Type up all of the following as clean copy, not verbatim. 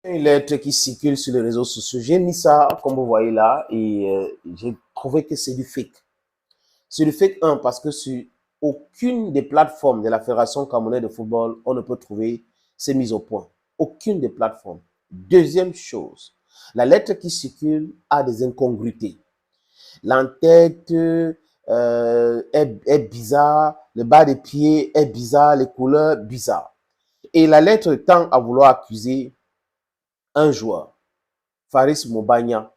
Une lettre qui circule sur les réseaux sociaux. J'ai mis ça, comme vous voyez là, et j'ai trouvé que c'est du fake. C'est du fake, un, parce que sur aucune des plateformes de la Fédération camerounaise de football, on ne peut trouver ces mises au point. Aucune des plateformes. Deuxième chose, la lettre qui circule a des incongruités. L'entête est bizarre, le bas des pieds est bizarre, les couleurs bizarres. Et la lettre tend à vouloir accuser un joueur, Faris Mobagna,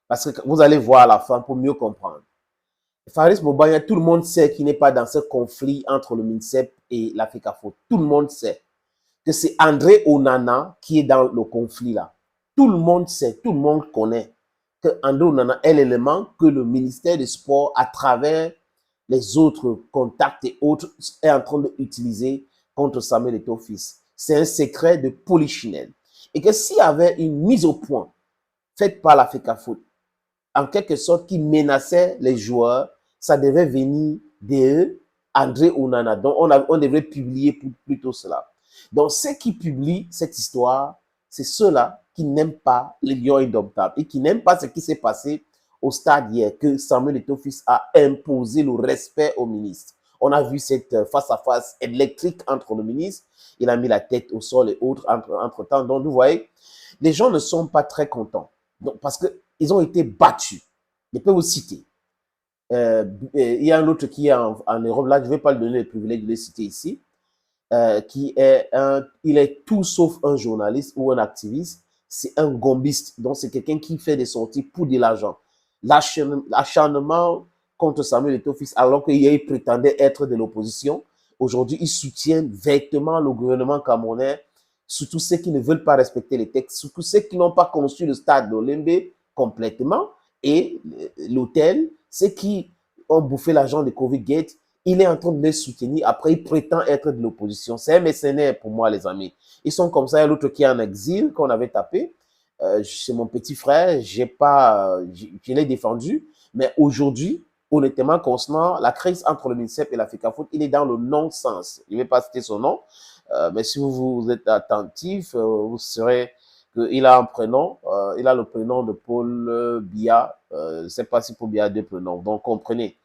parce que vous allez voir à la fin pour mieux comprendre. Faris Mobagna, tout le monde sait qu'il n'est pas dans ce conflit entre le MINSEP et la FECAFO. Tout le monde sait que c'est André Onana qui est dans le conflit là. Tout le monde sait, tout le monde connaît que André Onana est l'élément que le ministère des Sports, à travers les autres contacts et autres, est en train d'utiliser contre Samuel Eto'o-Fils. C'est un secret de polichinelle. Et que s'il y avait une mise au point faite par la FECAFO, en quelque sorte, qui menaçait les joueurs, ça devait venir de André Onana. Donc, on devrait publier plutôt cela. Donc, ceux qui publient cette histoire, c'est ceux-là qui n'aiment pas les Lions indomptables et qui n'aiment pas ce qui s'est passé au stade hier, que Samuel Eto'o-Fils a imposé le respect au ministre. On a vu cette face-à-face électrique entre le ministre, il a mis la tête au sol et autres entre-temps. Donc, vous voyez, les gens ne sont pas très contents. Donc, parce qu'ils ont été battus. Je peux vous citer. Il y a un autre qui est en Europe, là, je ne vais pas lui donner le privilège de le citer ici, il est tout sauf un journaliste ou un activiste, c'est un gombiste. Donc, c'est quelqu'un qui fait des sorties pour de l'argent. L'acharnement contre Samuel Eto'o-Fils, alors qu'il prétendait être de l'opposition, aujourd'hui, il soutient vertement le gouvernement camerounais, surtout ceux qui ne veulent pas respecter les textes, surtout ceux qui n'ont pas construit le stade d'Olembe complètement et l'hôtel, ceux qui ont bouffé l'argent de Covid Gate. Il est en train de les soutenir. Après, il prétend être de l'opposition. C'est un mercenaire pour moi, les amis. Ils sont comme ça. Il y a l'autre qui est en exil, qu'on avait tapé. C'est mon petit frère. Je l'ai défendu. Mais aujourd'hui, honnêtement, concernant la crise entre le MINSEP et la FECAFOOT, il est dans le non-sens. Je ne vais pas citer son nom. Mais si vous êtes attentif, vous saurez qu'il a un prénom. Il a le prénom de Paul Biya. Je ne sais pas si Paul Biya a deux prénoms. Donc, comprenez.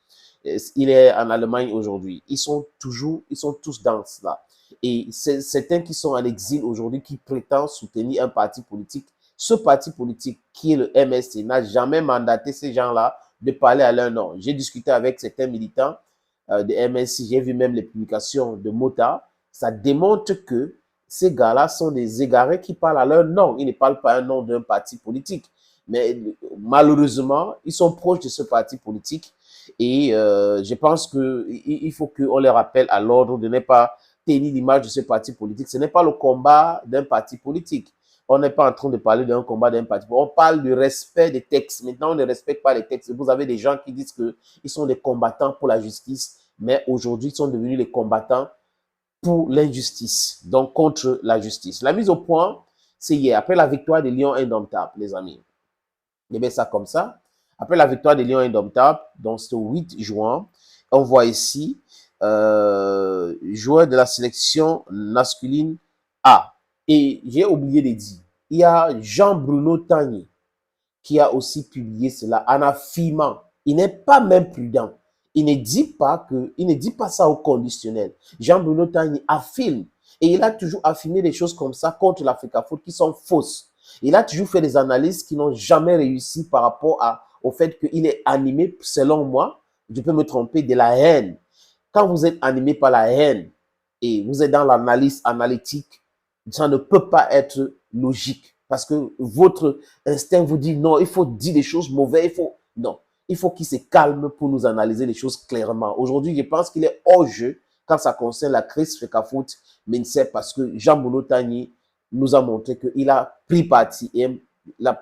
Il est en Allemagne aujourd'hui. Ils sont tous dans cela. Et c'est certains qui sont en exil aujourd'hui, qui prétendent soutenir un parti politique. Ce parti politique, qui est le MSC, n'a jamais mandaté ces gens-là de parler à leur nom. J'ai discuté avec certains militants de MSC, j'ai vu même les publications de Mota. Ça démontre que ces gars-là sont des égarés qui parlent à leur nom. Ils ne parlent pas un nom d'un parti politique. Mais malheureusement, ils sont proches de ce parti politique. Et je pense qu'il faut qu'on les rappelle à l'ordre de ne pas tenir l'image de ce parti politique. Ce n'est pas le combat d'un parti politique. On n'est pas en train de parler d'un combat d'un parti politique. On parle du respect des textes. Maintenant, on ne respecte pas les textes. Vous avez des gens qui disent qu'ils sont des combattants pour la justice, mais aujourd'hui, ils sont devenus les combattants pour l'injustice, donc contre la justice. La mise au point, c'est hier, après la victoire des Lions indomptables, les amis. Il y avait ça comme ça. Après la victoire des Lions indomptables, donc c'est au 8 juin, on voit ici joueur de la sélection masculine A. Et j'ai oublié de dire, il y a Jean-Bruno Tagny qui a aussi publié cela en affirmant, il n'est pas même prudent. Il ne dit pas ça au conditionnel. Jean-Bruno Tagny affirme, et il a toujours affirmé des choses comme ça contre l'Africafoot qui sont fausses. Il a toujours fait des analyses qui n'ont jamais réussi par rapport au fait qu'il est animé, selon moi, je peux me tromper, de la haine. Quand vous êtes animé par la haine et vous êtes dans l'analyse analytique, ça ne peut pas être logique parce que votre instinct vous dit non, il faut dire des choses mauvaises, non, il faut qu'il se calme pour nous analyser les choses clairement. Aujourd'hui, je pense qu'il est hors jeu quand ça concerne la crise FECAFOOT, mais c'est parce que Jean-Bruno Tagny nous a montré qu'il a pris parti et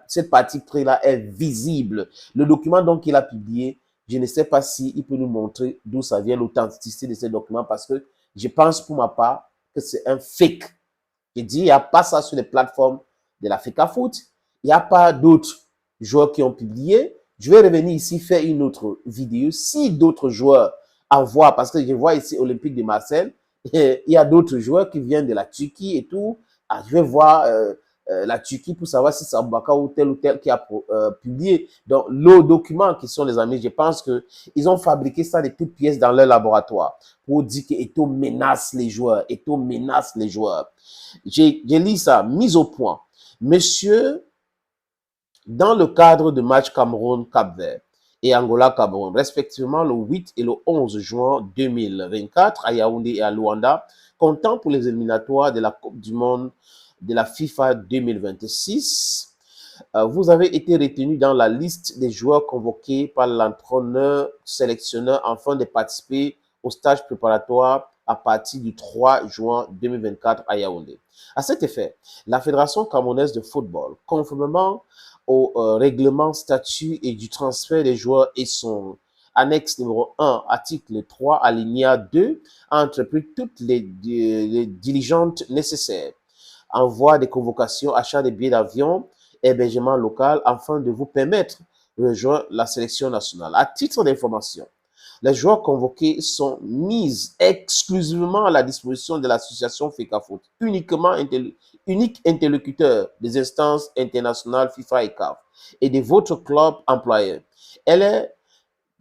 cette partie prise-là est visible. Le document donc qu'il a publié, je ne sais pas s'il peut nous montrer d'où ça vient, l'authenticité de ces documents, parce que je pense pour ma part que c'est un fake. Je dis, il n'y a pas ça sur les plateformes de la FECAFOOT. Il n'y a pas d'autres joueurs qui ont publié. Je vais revenir ici faire une autre vidéo. Si d'autres joueurs envoient, parce que je vois ici Olympique de Marseille, il y a d'autres joueurs qui viennent de la Turquie et tout. Ah, je vais voir la Turquie pour savoir si c'est Aboubakar ou tel qui a publié. Donc, le document qui sont les amis, je pense qu'ils ont fabriqué ça de toutes pièces dans leur laboratoire pour dire que Eto'o menace les joueurs. Eto'o menace les joueurs. J'ai lu ça, mise au point. Monsieur, dans le cadre de match Cameroun-Cap-Vert et Angola-Cameroun, respectivement le 8 et le 11 juin 2024 à Yaoundé et à Luanda, comptant pour les éliminatoires de la Coupe du Monde de la FIFA 2026, vous avez été retenu dans la liste des joueurs convoqués par l'entraîneur sélectionneur afin de participer au stage préparatoire à partir du 3 juin 2024 à Yaoundé. À cet effet, la Fédération camerounaise de football, conformément au règlement, statut et du transfert des joueurs et son annexe numéro 1, article 3, alinéa 2, a entrepris toutes les diligences nécessaires. Envoi des convocations, achat des billets d'avion, hébergement local, afin de vous permettre de rejoindre la sélection nationale. À titre d'information, les joueurs convoqués sont mis exclusivement à la disposition de l'association FECAFOOT, unique interlocuteur des instances internationales FIFA et CAF et de votre club employeur. Elle est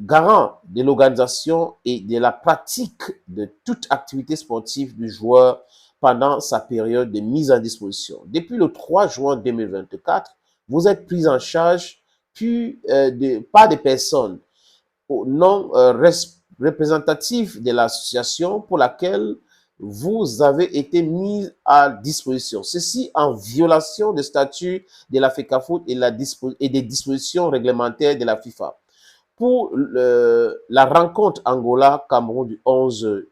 garant de l'organisation et de la pratique de toute activité sportive du joueur pendant sa période de mise en disposition. Depuis le 3 juin 2024, vous êtes pris en charge par des personnes non représentatives de l'association pour laquelle vous avez été mis à disposition. Ceci en violation des statuts de la FECAFOOT et des dispositions réglementaires de la FIFA. Pour la rencontre Angola-Cameroun du 11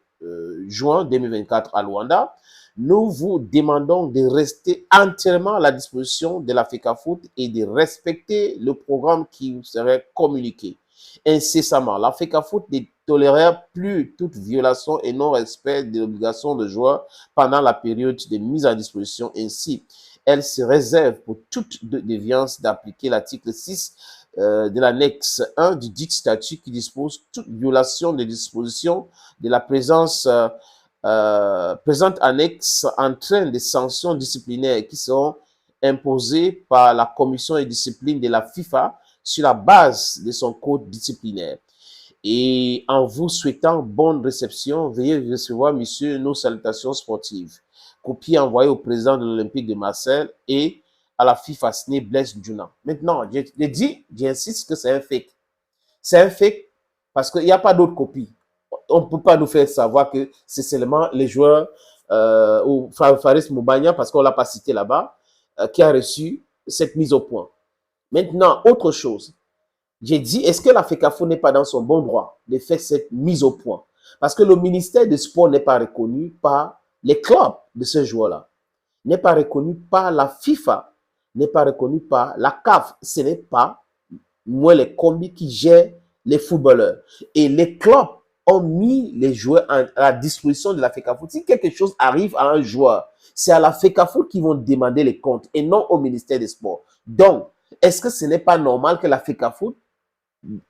juin 2024 à Luanda, nous vous demandons de rester entièrement à la disposition de la FECAFOOT et de respecter le programme qui vous serait communiqué incessamment. La FECAFOOT ne tolérera plus toute violation et non-respect de l'obligation de joueurs pendant la période de mise à disposition. Ainsi, elle se réserve pour toute déviance d'appliquer l'article 6 de l'annexe 1 du dit statut qui dispose toute violation des dispositions de la présente annexe entraîne des sanctions disciplinaires qui seront imposées par la commission de discipline de la FIFA sur la base de son code disciplinaire. Et en vous souhaitant bonne réception, veuillez recevoir, monsieur, nos salutations sportives. Copie envoyée au président de l'Olympique de Marseille et à la FIFA signée Blaise Djuna. Maintenant, j'insiste que c'est un fake. C'est un fake parce qu'il n'y a pas d'autre copie. On ne peut pas nous faire savoir que c'est seulement les joueurs ou Faris Moubania, parce qu'on ne l'a pas cité là-bas, qui a reçu cette mise au point. Maintenant, autre chose. J'ai dit, est-ce que la FECAFOOT n'est pas dans son bon droit de faire cette mise au point? Parce que le ministère des Sports n'est pas reconnu par les clubs de ce joueur-là, n'est pas reconnu par la FIFA, n'est pas reconnu par la CAF. Ce n'est pas moi les combis qui gèrent les footballeurs. Et les clubs ont mis les joueurs à la disposition de la FECAFOOT. Si quelque chose arrive à un joueur, c'est à la FECAFOOT qui vont demander les comptes et non au ministère des Sports. Donc, est-ce que ce n'est pas normal que la FECAFOOT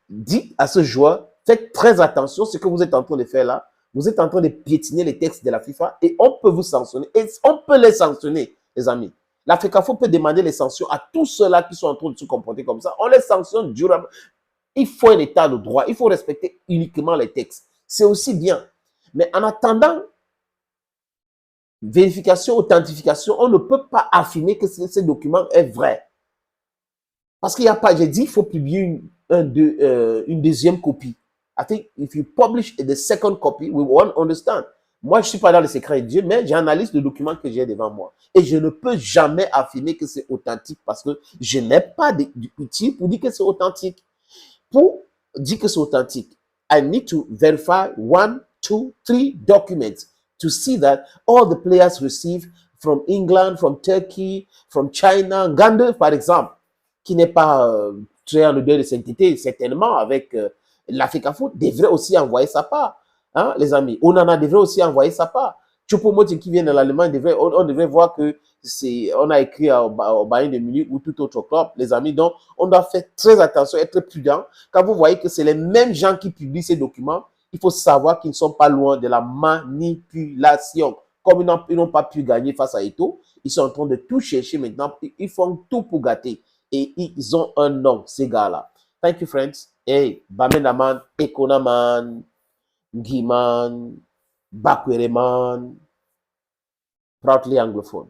dit à ce joueur, faites très attention, ce que vous êtes en train de faire là, vous êtes en train de piétiner les textes de la FIFA et on peut vous sanctionner. Et on peut les sanctionner, les amis. La FECAFOOT peut demander les sanctions à tous ceux-là qui sont en train de se comporter comme ça. On les sanctionne durablement. Il faut un état de droit. Il faut respecter uniquement les textes. C'est aussi bien. Mais en attendant vérification, authentification, on ne peut pas affirmer que ce document est vrai. Parce qu'il n'y a pas, j'ai dit, il faut publier une deuxième copie. I think if you publish the second copy, we won't understand. Moi, je ne suis pas dans le secret de Dieu, mais j'analyse le document que j'ai devant moi. Et je ne peux jamais affirmer que c'est authentique parce que je n'ai pas d'outil pour dire que c'est authentique. Pour dire que c'est authentique, I need to verify 1, 2, 3 documents to see that all the players received from England, from Turkey, from China, Ghana, par exemple, qui n'est pas très en odeur de sainteté, certainement, avec la FECAFOOT, devrait aussi envoyer sa part. Hein, les amis, Onana devrait aussi envoyer sa part. Choupo-Moting qui vient de l'Allemagne, on devrait voir que on a écrit au Bayern de Munich ou tout autre club, les amis. Donc, on doit faire très attention, être prudent. Quand vous voyez que c'est les mêmes gens qui publient ces documents, il faut savoir qu'ils ne sont pas loin de la manipulation. Comme ils n'ont pas pu gagner face à Eto'o, Ils sont en train de tout chercher maintenant. Ils font tout pour gâter. Et ils ont un nom, ces gars-là. Thank you, friends. Hey, Bamenaman, Ekonaman, Giman, Bakwereman, proudly anglophone.